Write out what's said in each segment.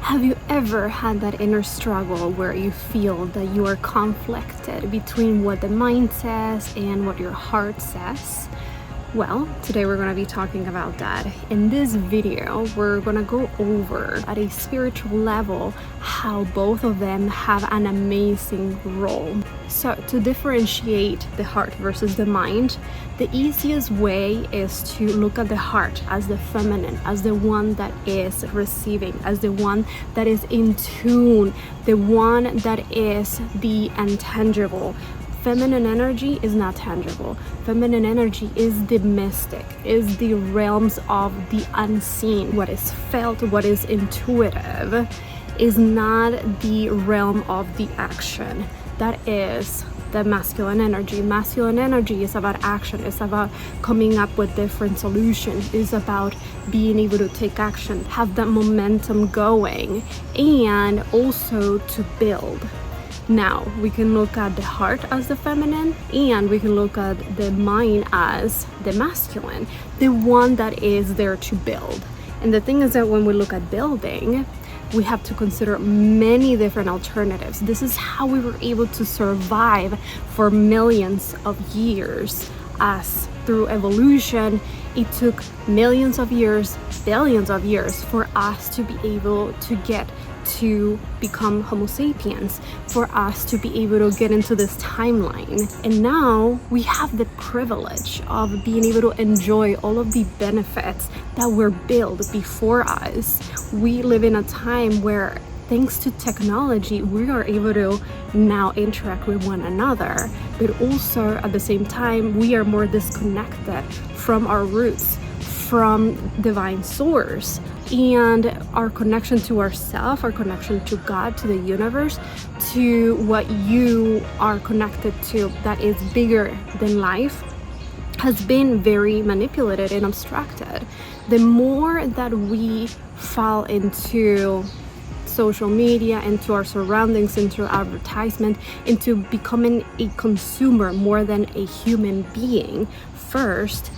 Have you ever had that inner struggle where you feel that you are conflicted between what the mind says and what your heart says? Well, today we're going to be talking about that. In this video, we're going to go over at a spiritual level how both of them have an amazing role. So to differentiate the heart versus the mind, the easiest way is to look at the heart as the feminine, as the one that is receiving, as the one that is in tune, the one that is the intangible. Feminine energy is not tangible. Feminine energy is the mystic, is the realms of the unseen. What is felt, what is intuitive, is not the realm of the action. That is the masculine energy. Masculine energy is about action. It's about coming up with different solutions. It's about being able to take action, have that momentum going, and also to build. Now, we can look at the heart as the feminine, and we can look at the mind as the masculine, the one that is there to build. And the thing is that when we look at building, we have to consider many different alternatives. This is how we were able to survive for millions of years. As through evolution, it took millions of years, billions of years for us to be able to get to become Homo sapiens, for us to be able to get into this timeline. And now we have the privilege of being able to enjoy all of the benefits that were built before us. We live in a time where, thanks to technology, we are able to now interact with one another, but also at the same time, we are more disconnected from our roots, from divine source, and our connection to ourselves, our connection to God, to the universe, to what you are connected to that is bigger than life, has been very manipulated and obstructed. The more that we fall into social media, into our surroundings, into advertisement, into becoming a consumer more than a human being first,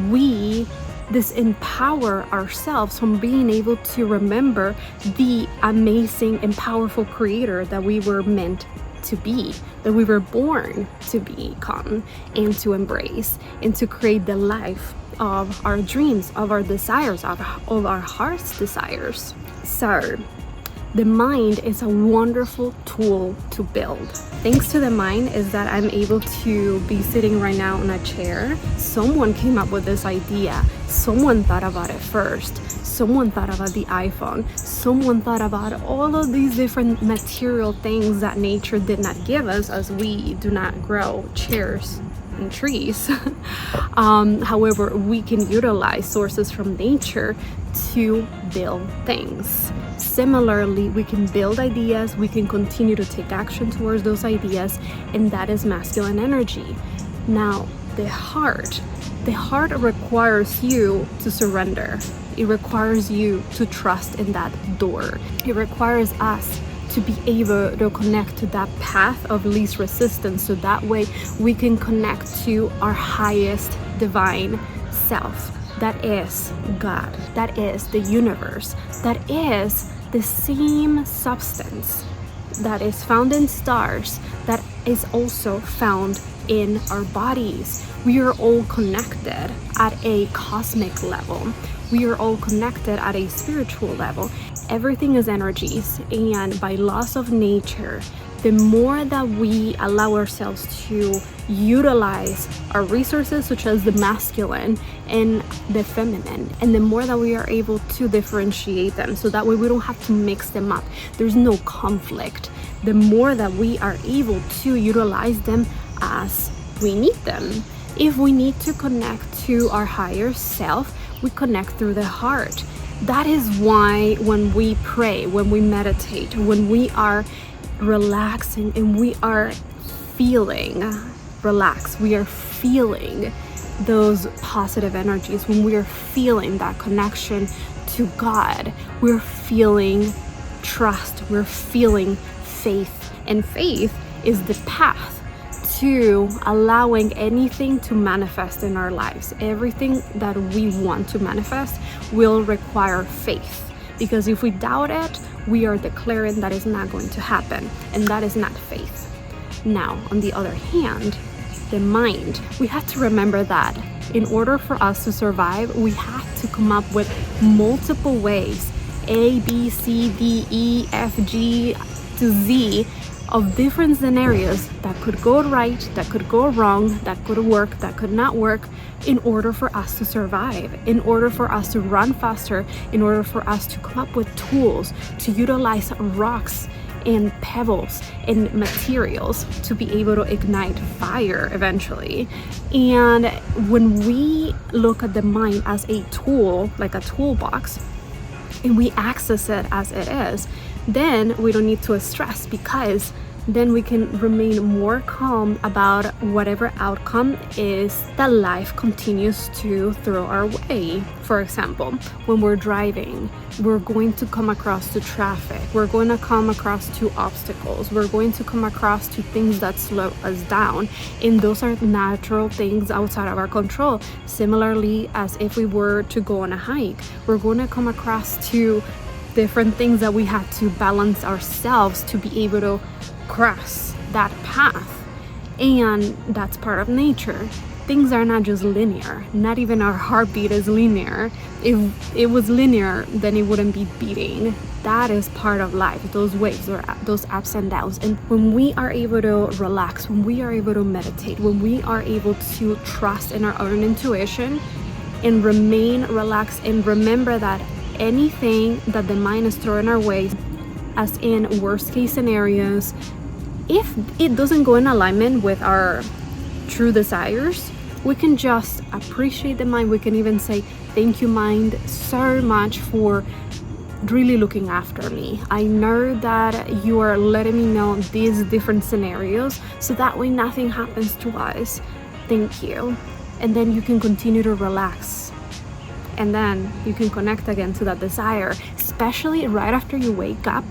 we disempower ourselves from being able to remember the amazing and powerful creator that we were meant to be, that we were born to become and to embrace, and to create the life of our dreams, of our desires, of our heart's desires. So the mind is a wonderful tool to build. Thanks to the mind is that I'm able to be sitting right now in a chair. Someone came up with this idea. Someone thought about it first. Someone thought about the iPhone. Someone thought about all of these different material things that nature did not give us, as we do not grow chairs and trees. However, we can utilize sources from nature to build things. Similarly, we can build ideas, we can continue to take action towards those ideas, and that is masculine energy. Now, the heart requires you to surrender. It requires you to trust in that door. It requires us to be able to connect to that path of least resistance, so that way we can connect to our highest divine self. That is God, that is the universe, that is the same substance that is found in stars, that is also found in our bodies. We are all connected at a cosmic level. We are all connected at a spiritual level. Everything is energies, and by laws of nature, the more that we allow ourselves to utilize our resources, such as the masculine and the feminine, and the more that we are able to differentiate them, so that way we don't have to mix them up, there's no conflict, the more that we are able to utilize them as we need them. If we need to connect to our higher self, we connect through the heart. That is why when we pray, when we meditate, when we are relaxing and we are feeling relaxed, we are feeling those positive energies, when we are feeling that connection to God, we're feeling trust, we're feeling faith. And faith is the path to allowing anything to manifest in our lives. Everything that we want to manifest will require faith. Because if we doubt it, we are declaring that is not going to happen, and that is not faith. Now, on the other hand, the mind, we have to remember that in order for us to survive, we have to come up with multiple ways, A, B, C, D, E, F, G to Z, of different scenarios that could go right, that could go wrong, that could work, that could not work, in order for us to survive, in order for us to run faster, in order for us to come up with tools, to utilize rocks and pebbles and materials to be able to ignite fire eventually. And when we look at the mind as a tool, like a toolbox, and we access it as it is, then we don't need to stress, because then we can remain more calm about whatever outcome is that life continues to throw our way. For example, when we're driving, we're going to come across to traffic, we're going to come across to obstacles, we're going to come across to things that slow us down, and those are natural things outside of our control. Similarly, as if we were to go on a hike, we're going to come across to different things that we have to balance ourselves to be able to cross that path, and that's part of nature. Things are not just linear. Not even our heartbeat is linear. If it was linear, then it wouldn't be beating. That is part of life, those waves or those ups and downs. And when we are able to relax, when we are able to meditate, when we are able to trust in our own intuition and remain relaxed, and remember that anything that the mind is throwing our way, as in worst case scenarios, if it doesn't go in alignment with our true desires, we can just appreciate the mind. We can even say, thank you, mind, so much for really looking after me. I know that you are letting me know these different scenarios, so that way nothing happens to us. Thank you. And then you can continue to relax. And then you can connect again to that desire, especially right after you wake up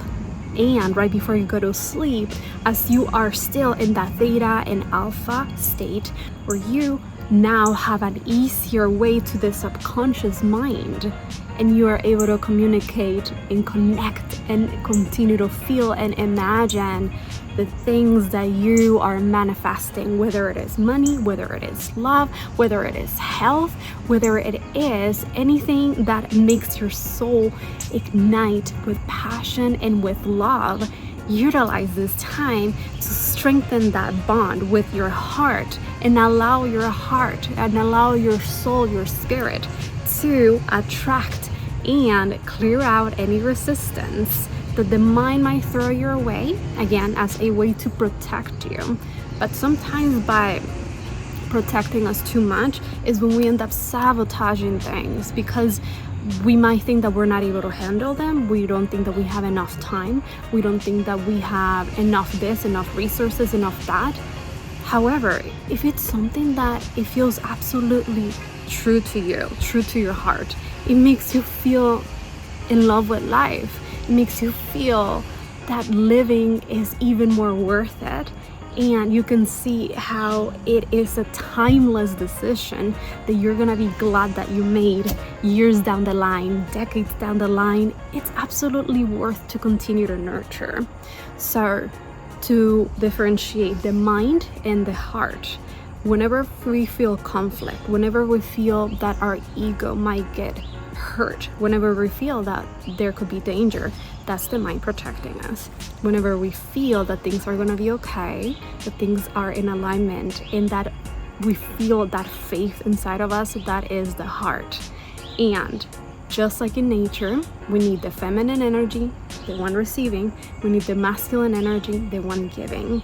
and right before you go to sleep, as you are still in that theta and alpha state, where you now have an easier way to the subconscious mind, and you are able to communicate and connect and continue to feel and imagine the things that you are manifesting, whether it is money, whether it is love, whether it is health, whether it is anything that makes your soul ignite with passion and with love. Utilize this time to strengthen that bond with your heart, and allow your heart and allow your soul, your spirit, to attract and clear out any resistance that the mind might throw your way, again, as a way to protect you. But sometimes by protecting us too much is when we end up sabotaging things, because we might think that we're not able to handle them. We don't think that we have enough time. We don't think that we have enough this, enough resources, enough that. However, if it's something that it feels absolutely true to you, true to your heart, it makes you feel in love with life. It makes you feel that living is even more worth it. And you can see how it is a timeless decision that you're gonna be glad that you made years down the line, decades down the line. It's absolutely worth to continue to nurture. So to differentiate the mind and the heart, whenever we feel conflict, whenever we feel that our ego might get hurt, whenever we feel that there could be danger, that's the mind protecting us. Whenever we feel that things are going to be okay, that things are in alignment, and that we feel that faith inside of us, that is the heart. And just like in nature, we need the feminine energy, the one receiving, we need the masculine energy, the one giving.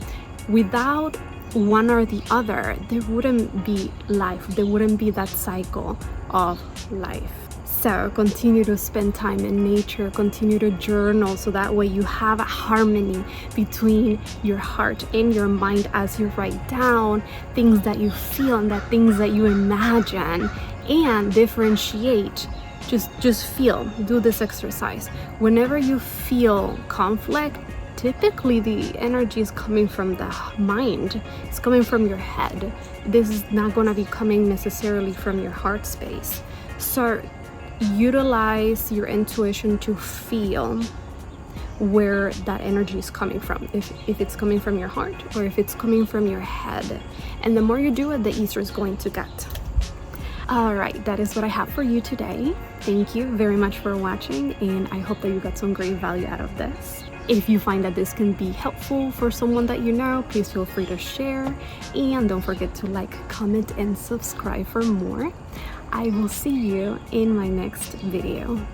Without one or the other, there wouldn't be life, there wouldn't be that cycle of life. So continue to spend time in nature, continue to journal, so that way you have a harmony between your heart and your mind as you write down things that you feel and the things that you imagine, and differentiate. Just feel. Do this exercise. Whenever you feel conflict, typically the energy is coming from the mind. It's coming from your head. This is not going to be coming necessarily from your heart space. So utilize your intuition to feel. where that energy is coming from, if it's coming from your heart or if it's coming from your head. And the more you do it, the easier it's going to get. All right, that is what I have for you today. Thank you very much for watching, and I hope that you got some great value out of this. If you find that this can be helpful for someone that you know, please feel free to share, and don't forget to like, comment, and subscribe for more. I will see you in my next video.